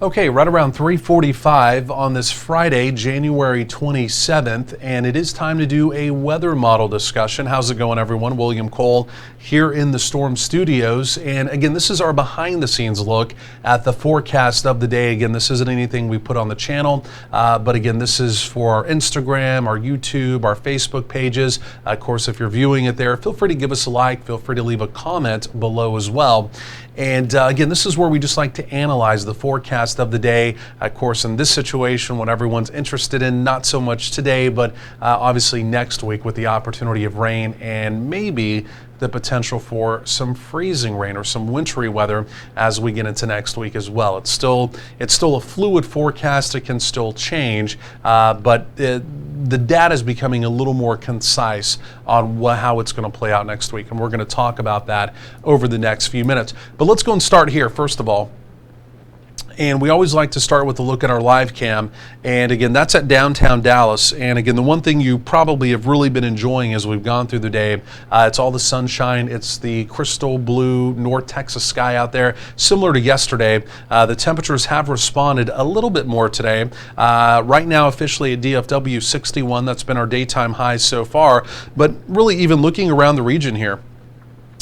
Okay, right around 3:45 on this Friday, January 27th, and it is time to do a weather model discussion. How's it going, everyone? William Cole here in the Storm Studios. And again, this is our behind the scenes look at the forecast of the day. Again, this isn't anything we put on the channel, but again, this is for our Instagram, our YouTube, our Facebook pages. Of course, if you're viewing it there, feel free to give us a like, feel free to leave a comment below as well. And again, this is where we just like to analyze the forecast of the day. Of course, in this situation, what everyone's interested in, not so much today, but obviously next week with the opportunity of rain and maybe the potential for some freezing rain or some wintry weather as we get into next week as well. It's still a fluid forecast. It can still change, but the data is becoming a little more concise on how it's going to play out next week, and we're going to talk about that over the next few minutes. But let's go and start here first of all. And we always like to start with a look at our live cam. And again, that's at downtown Dallas. And again, the one thing you probably have really been enjoying as we've gone through the day, it's all the sunshine. It's the crystal blue North Texas sky out there. Similar to yesterday, the temperatures have responded a little bit more today. Right now, officially at DFW 61, that's been our daytime high so far. But really even looking around the region here,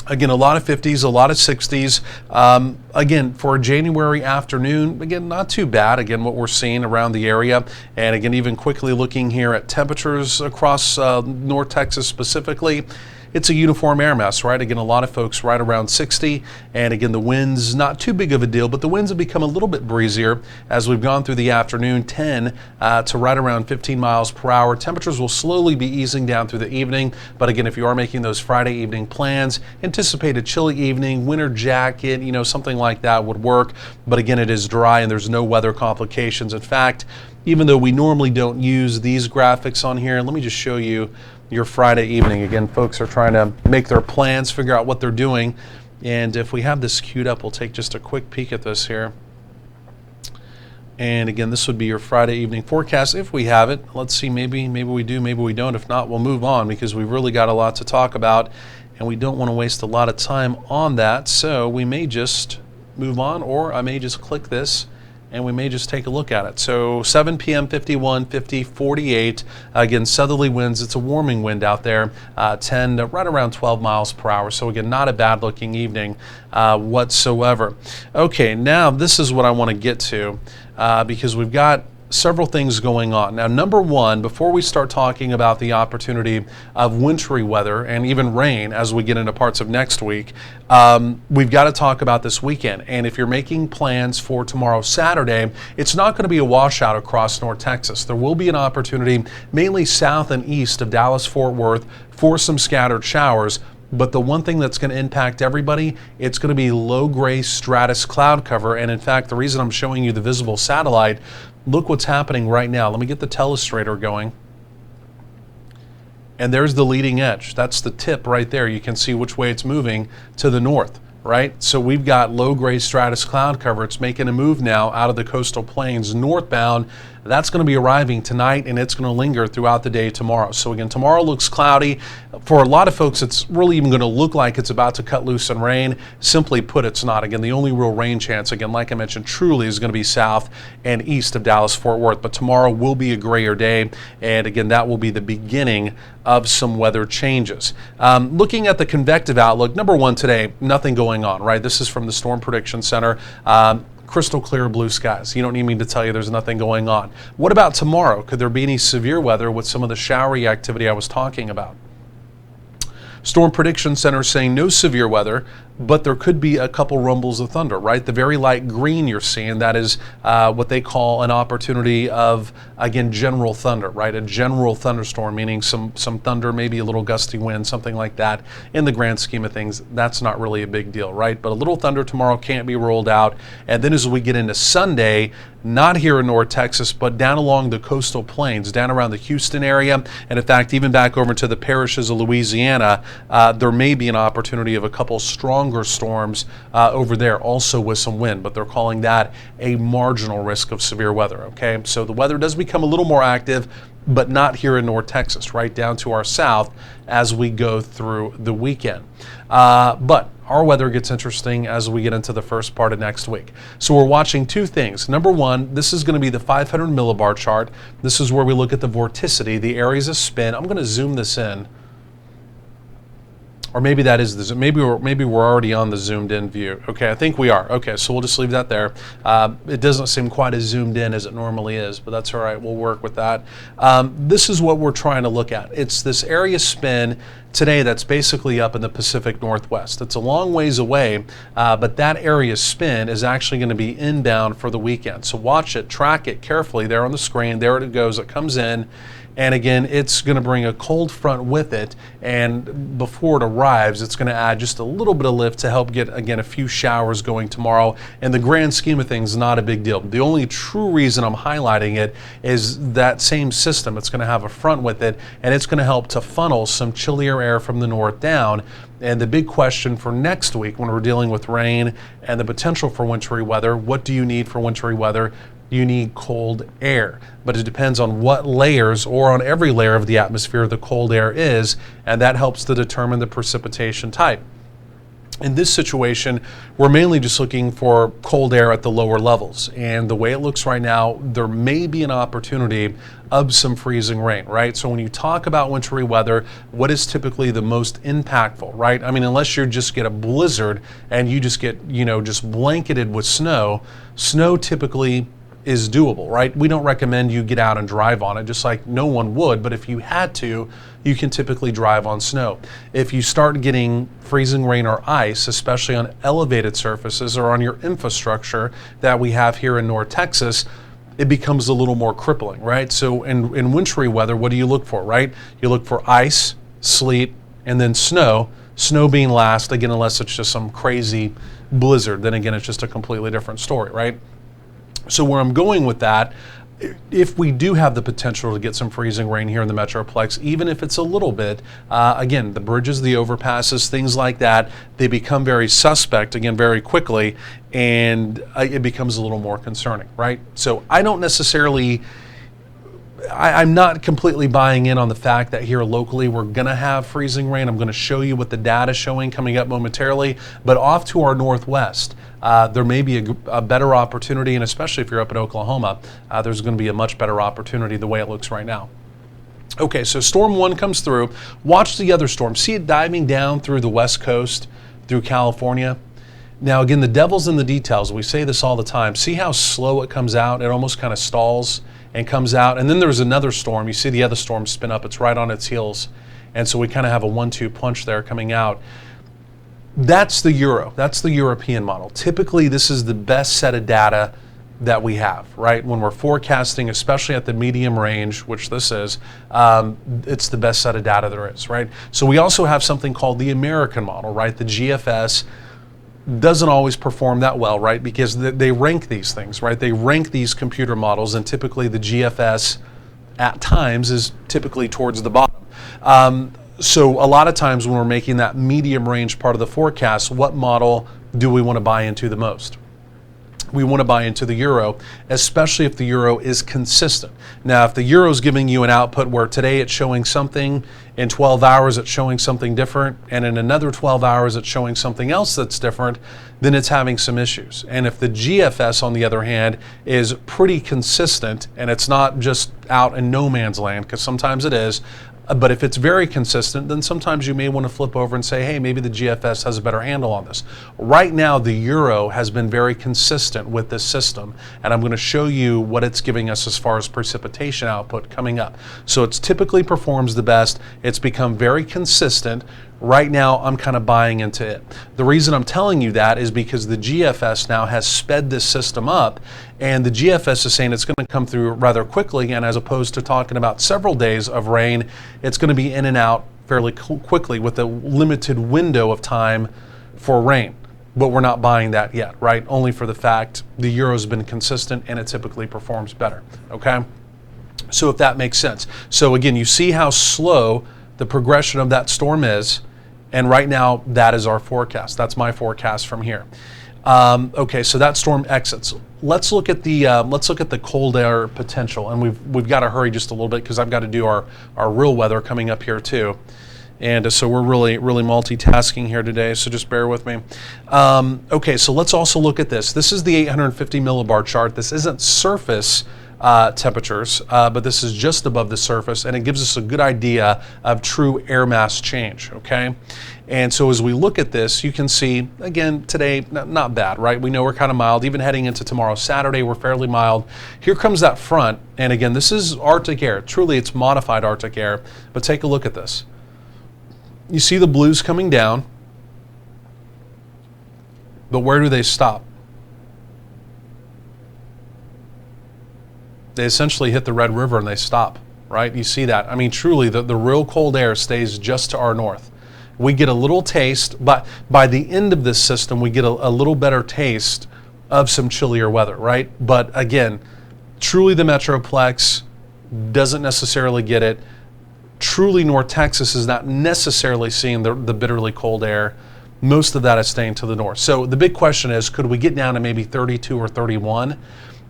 again, a lot of 50s, a lot of 60s. Again, for a January afternoon, again, not too bad. Again, what we're seeing around the area. And again, even quickly looking here at temperatures across North Texas specifically, it's a uniform air mass, right? Again, a lot of folks right around 60. And again, the winds, not too big of a deal, but the winds have become a little bit breezier as we've gone through the afternoon, 10 to right around 15 miles per hour. Temperatures will slowly be easing down through the evening. But again, if you are making those Friday evening plans, anticipate a chilly evening, winter jacket, something like that would work. But again, it is dry and there's no weather complications. In fact, even though we normally don't use these graphics on here, let me just show you your Friday evening. Again, folks are trying to make their plans, figure out what they're doing. And if we have this queued up, we'll take just a quick peek at this here. And again, this would be your Friday evening forecast if we have it. Let's see, maybe we do, maybe we don't. If not, we'll move on because we've really got a lot to talk about and we don't want to waste a lot of time on that. So we may just move on, or I may just click this and we may just take a look at it. So 7 p.m. 51, 50, 48. Again, southerly winds. It's a warming wind out there, 10 to right around 12 miles per hour. So again, not a bad looking evening whatsoever. Okay, now this is what I want to get to because we've got several things going on. Now, number one, before we start talking about the opportunity of wintry weather and even rain as we get into parts of next week, we've got to talk about this weekend. And if you're making plans for tomorrow, Saturday, it's not going to be a washout across North Texas. There will be an opportunity mainly south and east of Dallas-Fort Worth for some scattered showers. But the one thing that's going to impact everybody, it's going to be low gray stratus cloud cover. And in fact, the reason I'm showing you the visible satellite, look what's happening right now. Let me get the telestrator going. And there's the leading edge. That's the tip right there. You can see which way it's moving to the north, right? So we've got low gray stratus cloud cover. It's making a move now out of the coastal plains northbound. That's going to be arriving tonight, and it's going to linger throughout the day tomorrow. So again, tomorrow looks cloudy. For a lot of folks, it's really even going to look like it's about to cut loose and rain. Simply put, it's not. Again, the only real rain chance, again, like I mentioned, truly is going to be south and east of Dallas-Fort Worth. But tomorrow will be a grayer day, and again, that will be the beginning of some weather changes. Looking at the convective outlook, number one today, nothing going on, right? This is from the Storm Prediction Center. Crystal clear blue skies. You don't need me to tell you there's nothing going on. What about tomorrow? Could there be any severe weather with some of the showery activity I was talking about? Storm Prediction Center saying no severe weather, but there could be a couple rumbles of thunder, right? The very light green you're seeing, that is what they call an opportunity of, again, general thunder, right? A general thunderstorm, meaning some thunder, maybe a little gusty wind, something like that. In the grand scheme of things, that's not really a big deal, right? But a little thunder tomorrow can't be ruled out. And then as we get into Sunday, not here in North Texas, but down along the coastal plains, down around the Houston area, and in fact, even back over to the parishes of Louisiana, there may be an opportunity of a couple stronger storms over there, also with some wind, but they're calling that a marginal risk of severe weather, okay? So the weather does become a little more active, but not here in North Texas, right down to our south as we go through the weekend. But our weather gets interesting as we get into the first part of next week. So we're watching two things. Number one, this is going to be the 500 millibar chart. This is where we look at the vorticity, the areas of spin. I'm going to zoom this in. Or maybe that is the zoom. Maybe we're already on the zoomed in view. Okay, I think we are. Okay, so we'll just leave that there. It doesn't seem quite as zoomed in as it normally is, but that's all right. We'll work with that. This is what we're trying to look at. It's this area spin today that's basically up in the Pacific Northwest. It's a long ways away, but that area spin is actually going to be inbound for the weekend. So watch it, track it carefully there on the screen. There it goes. It comes in. And again, it's going to bring a cold front with it, and before it arrives, it's going to add just a little bit of lift to help get, again, a few showers going tomorrow. In the grand scheme of things, not a big deal. The only true reason I'm highlighting it is that same system. It's going to have a front with it, and it's going to help to funnel some chillier air from the north down. And the big question for next week, when we're dealing with rain and the potential for wintry weather, what do you need for wintry weather? You need cold air, but it depends on what layers or on every layer of the atmosphere the cold air is, and that helps to determine the precipitation type. In this situation, we're mainly just looking for cold air at the lower levels, and the way it looks right now, there may be an opportunity of some freezing rain, right? So when you talk about wintry weather, what is typically the most impactful, right? I mean, unless you just get a blizzard and you just get, just blanketed with snow, snow typically is doable, right? We don't recommend you get out and drive on it, just like no one would, but if you had to, you can typically drive on snow. If you start getting freezing rain or ice, especially on elevated surfaces or on your infrastructure that we have here in North Texas, it becomes a little more crippling, right? So in wintry weather, what do you look for, right? You look for ice, sleet, and then snow. Snow being last, again, unless it's just some crazy blizzard, then again, it's just a completely different story, right? So where I'm going with that, if we do have the potential to get some freezing rain here in the Metroplex, even if it's a little bit, again, the bridges, the overpasses, things like that, they become very suspect, again, very quickly, and it becomes a little more concerning, right? So I don't necessarily, I'm not completely buying in on the fact that here locally we're going to have freezing rain. I'm going to show you what the data is showing coming up momentarily, but off to our northwest, there may be a better opportunity, and especially if you're up in Oklahoma, there's going to be a much better opportunity the way it looks right now. Okay, so storm one comes through. Watch the other storm. See it diving down through the west coast, through California. Now, again, the devil's in the details. We say this all the time. See how slow it comes out? It almost kind of stalls and comes out. And then there's another storm. You see the other storm spin up. It's right on its heels. And so we kind of have a 1-2 punch there coming out. That's the Euro. That's the European model. Typically, this is the best set of data that we have, right? When we're forecasting, especially at the medium range, which this is, it's the best set of data there is, right? So we also have something called the American model, right? The GFS doesn't always perform that well, right? Because they rank these things, right? They rank these computer models, and typically the GFS at times is typically towards the bottom. So a lot of times when we're making that medium range part of the forecast, what model do we want to buy into the most? We want to buy into the Euro, especially if the Euro is consistent. Now, if the Euro is giving you an output where today it's showing something, in 12 hours it's showing something different, and in another 12 hours it's showing something else that's different, then it's having some issues. And if the GFS, on the other hand, is pretty consistent, and it's not just out in no man's land, because sometimes it is, but if it's very consistent, then sometimes you may want to flip over and say, hey, maybe the GFS has a better handle on this. Right now, the Euro has been very consistent with this system, and I'm going to show you what it's giving us as far as precipitation output coming up. So it typically performs the best. It's become very consistent. Right now, I'm kind of buying into it. The reason I'm telling you that is because the GFS now has sped this system up, and the GFS is saying it's going to come through rather quickly, and as opposed to talking about several days of rain, it's going to be in and out fairly quickly with a limited window of time for rain. But we're not buying that yet, right? Only for the fact the Euro's been consistent and it typically performs better, okay? So if that makes sense. So again, you see how slow the progression of that storm is, and right now that is our forecast. That's my forecast from here. Okay, so that storm exits. let's look at the cold air potential, and we've got to hurry just a little bit because I've got to do our real weather coming up here too. And so we're really multitasking here today, so just bear with me. Okay, so let's also look at this. This is the 850 millibar chart. This isn't surface temperatures, but this is just above the surface, and it gives us a good idea of true air mass change, okay? And so as we look at this, you can see, again, today, not bad, right? We know we're kind of mild. Even heading into tomorrow, Saturday, we're fairly mild. Here comes that front, and again, this is Arctic air. Truly, it's modified Arctic air, but take a look at this. You see the blues coming down, but where do they stop? They essentially hit the Red River and they stop, right? You see that. I mean, truly, the real cold air stays just to our north. We get a little taste, but by the end of this system, we get a little better taste of some chillier weather, right? But again, truly the Metroplex doesn't necessarily get it. Truly, North Texas is not necessarily seeing the bitterly cold air. Most of that is staying to the north. So the big question is, could we get down to maybe 32 or 31?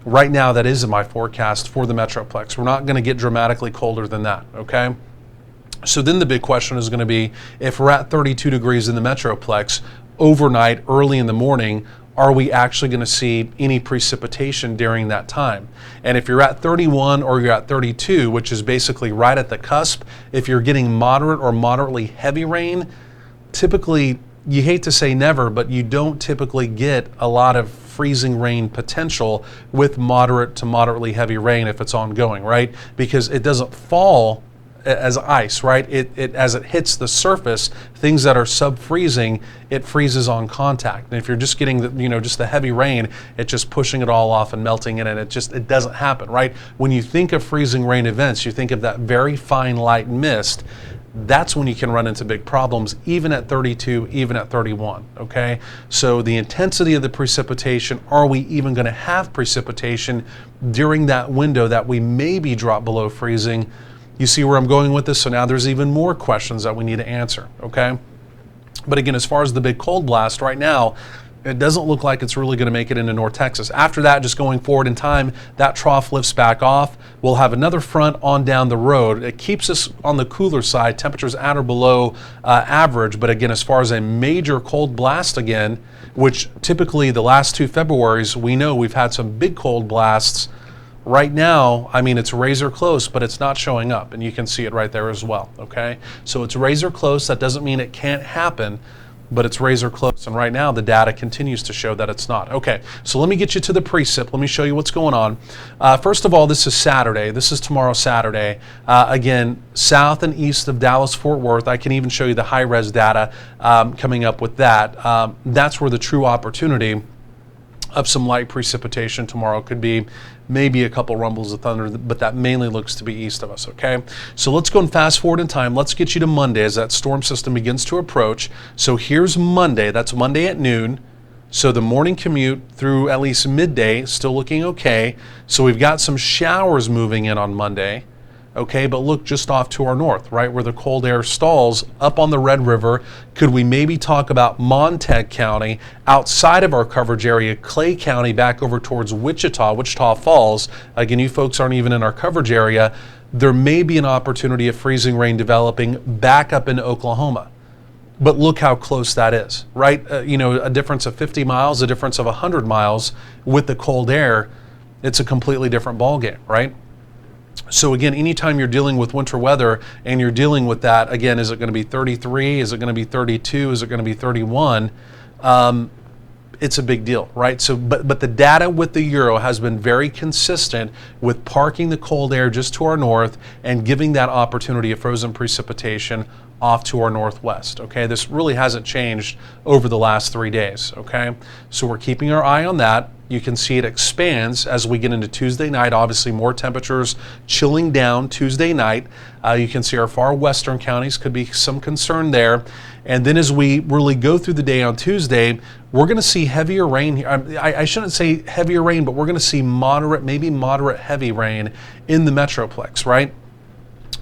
Right now, that is in my forecast for the Metroplex. We're not going to get dramatically colder than that, okay? So then the big question is going to be, if we're at 32 degrees in the Metroplex, overnight, early in the morning, are we actually going to see any precipitation during that time? And if you're at 31 or you're at 32, which is basically right at the cusp, if you're getting moderate or moderately heavy rain, typically, you hate to say never, but you don't typically get a lot of freezing rain potential with moderate to moderately heavy rain if it's ongoing, right? Because it doesn't fall as ice, right? As it hits the surface, things that are sub-freezing, it freezes on contact. And if you're just getting just the heavy rain, it's just pushing it all off and melting it, and it doesn't happen, right? When you think of freezing rain events, you think of that very fine light mist. That's when you can run into big problems, even at 32, even at 31, okay? So the intensity of the precipitation, are we even going to have precipitation during that window that we maybe drop below freezing? You see where I'm going with this? So now there's even more questions that we need to answer, okay? But again, as far as the big cold blast, right now, it doesn't look like it's really going to make it into North Texas. After that, just going forward in time, that trough lifts back off. We'll have another front on down the road. It keeps us on the cooler side, temperatures at or below average. But again, as far as a major cold blast again, which typically the last two Februaries, we know we've had some big cold blasts. Right now, I mean, it's razor close, but it's not showing up, and you can see it right there as well, okay? So it's razor close. That doesn't mean it can't happen, but it's razor close, and right now the data continues to show that it's not. Okay, so let me get you to the precip. Let me show you what's going on. First of all, this is Saturday. This is tomorrow, Saturday. Again, south and east of Dallas-Fort Worth. I can even show you the high-res data coming up with that. That's where the true opportunity of some light precipitation tomorrow could be. Maybe a couple rumbles of thunder, but that mainly looks to be east of us, okay? So let's go and fast forward in time. Let's get you to Monday as that storm system begins to approach. So here's Monday. That's Monday at noon. So the morning commute through at least midday, still looking okay. So we've got some showers moving in on Monday. Okay, but look just off to our north, right, where the cold air stalls up on the Red River. Could we maybe talk about Montague County, outside of our coverage area, Clay County, back over towards Wichita Falls? Again, you folks aren't even in our coverage area. There may be an opportunity of freezing rain developing back up into Oklahoma. But look how close that is, right? A difference of 50 miles, a difference of 100 miles with the cold air, it's a completely different ballgame, right? So again, anytime you're dealing with winter weather and you're dealing with that, again, is it going to be 33? Is it going to be 32? Is it going to be 31? It's a big deal, right? So, but the data with the Euro has been very consistent with parking the cold air just to our north and giving that opportunity of frozen precipitation off to our northwest, okay? This really hasn't changed over the last 3 days, okay? So we're keeping our eye on that. You can see it expands as we get into Tuesday night. Obviously, more temperatures chilling down Tuesday night. You can see our far western counties could be some concern there. And then as we really go through the day on Tuesday, we're going to see heavier rain here. I shouldn't say heavier rain, but we're going to see moderate, maybe moderate heavy rain in the Metroplex, right?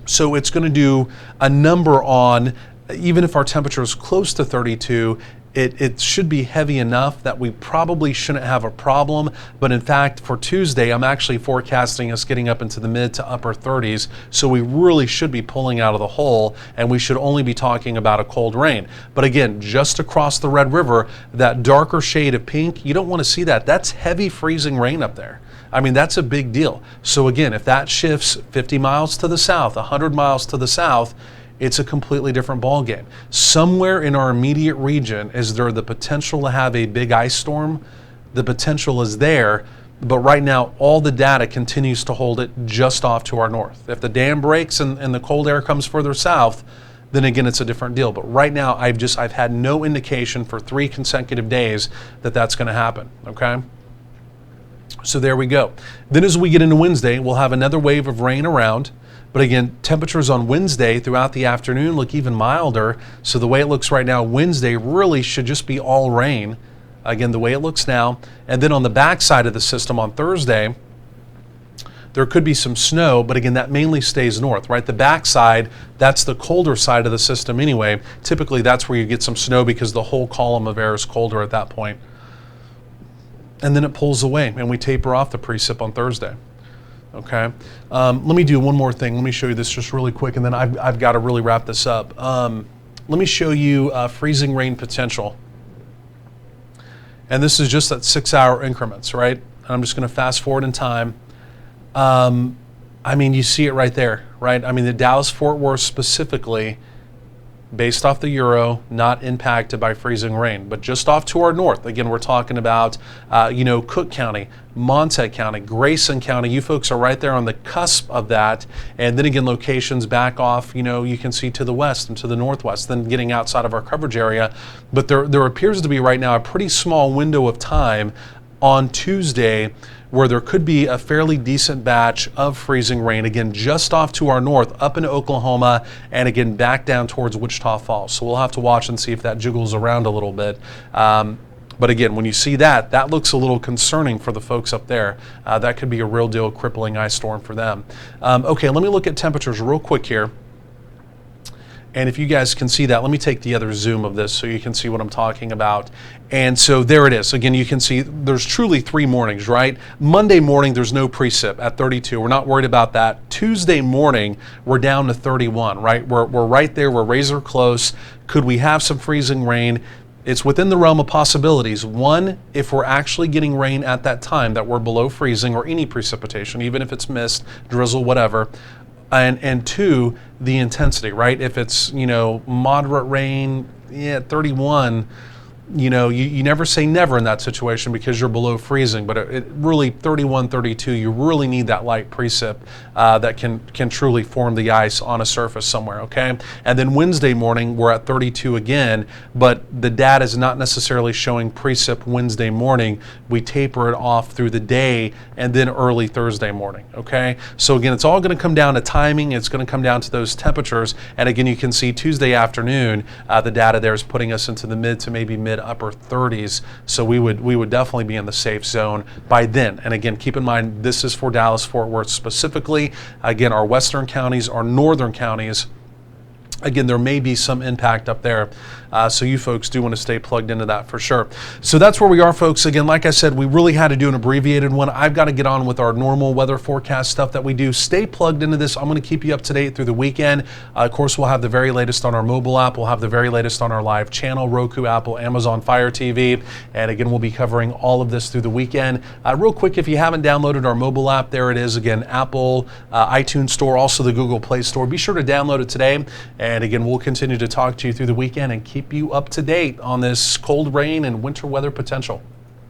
So it's going to do a number on, even if our temperature is close to 32, it should be heavy enough that we probably shouldn't have a problem. But in fact, for Tuesday, I'm actually forecasting us getting up into the mid to upper 30s. So we really should be pulling out of the hole, and we should only be talking about a cold rain. But again, just across the Red River, that darker shade of pink, you don't want to see that. That's heavy freezing rain up there. I mean, that's a big deal. So again, if that shifts 50 miles to the south, 100 miles to the south, it's a completely different ball game. Somewhere in our immediate region, is there the potential to have a big ice storm? The potential is there, but right now all the data continues to hold it just off to our north. If the dam breaks and the cold air comes further south, then again it's a different deal. But right now I've had no indication for 3 consecutive days that that's going to happen. Okay. So there we go. Then as we get into Wednesday, we'll have another wave of rain around. But again, temperatures on Wednesday throughout the afternoon look even milder. So the way it looks right now, Wednesday really should just be all rain. Again, the way it looks now. And then on the back side of the system on Thursday, there could be some snow, but again, that mainly stays north, right? The backside, that's the colder side of the system anyway. Typically, that's where you get some snow because the whole column of air is colder at that point. And then it pulls away, and we taper off the precip on Thursday. Okay, let me do one more thing. Let me show you this just really quick, and then I've got to really wrap this up. Let me show you freezing rain potential. And this is just at 6-hour increments, right? And I'm just going to fast forward in time. I mean, you see it right there, right? I mean, the Dallas-Fort Worth specifically, based off the Euro, not impacted by freezing rain, but just off to our north. Again, we're talking about, Cook County, Montague County, Grayson County. You folks are right there on the cusp of that. And then again, locations back off, you can see to the west and to the northwest, then getting outside of our coverage area. But there appears to be right now a pretty small window of time on Tuesday where there could be a fairly decent batch of freezing rain, again, just off to our north, up into Oklahoma, and again, back down towards Wichita Falls. So we'll have to watch and see if that jiggles around a little bit. But again, when you see that, that looks a little concerning for the folks up there. That could be a real deal crippling ice storm for them. Okay, let me look at temperatures real quick here. And if you guys can see that, let me take the other zoom of this so you can see what I'm talking about. And so there it is. Again, you can see there's truly 3 mornings, right? Monday morning, there's no precip at 32. We're not worried about that. Tuesday morning, we're down to 31, right? We're right there. We're razor close. Could we have some freezing rain? It's within the realm of possibilities. One, if we're actually getting rain at that time that we're below freezing, or any precipitation, even if it's mist, drizzle, whatever. And 2, the intensity, right? If it's, moderate rain, 31, you never say never in that situation because you're below freezing, but it really 31, 32, you really need that light precip that can truly form the ice on a surface somewhere, okay? And then Wednesday morning, we're at 32 again, but the data is not necessarily showing precip Wednesday morning. We taper it off through the day and then early Thursday morning, okay? So again, it's all gonna come down to timing. It's gonna come down to those temperatures. And again, you can see Tuesday afternoon, the data there is putting us into the mid to maybe mid upper 30s. So we would definitely be in the safe zone by then. And again, keep in mind, this is for Dallas-Fort Worth specifically. Again, our western counties, our northern counties, again, there may be some impact up there. So you folks do want to stay plugged into that for sure. So that's where we are, folks. Again, like I said, we really had to do an abbreviated one. I've got to get on with our normal weather forecast stuff that we do. Stay plugged into this. I'm going to keep you up to date through the weekend. Of course, we'll have the very latest on our mobile app. We'll have the very latest on our live channel, Roku, Apple, Amazon Fire TV. And again, we'll be covering all of this through the weekend. Real quick, if you haven't downloaded our mobile app, there it is. Again, Apple, iTunes Store, also the Google Play Store. Be sure to download it today. And again, we'll continue to talk to you through the weekend and keep you up to date on this cold rain and winter weather potential.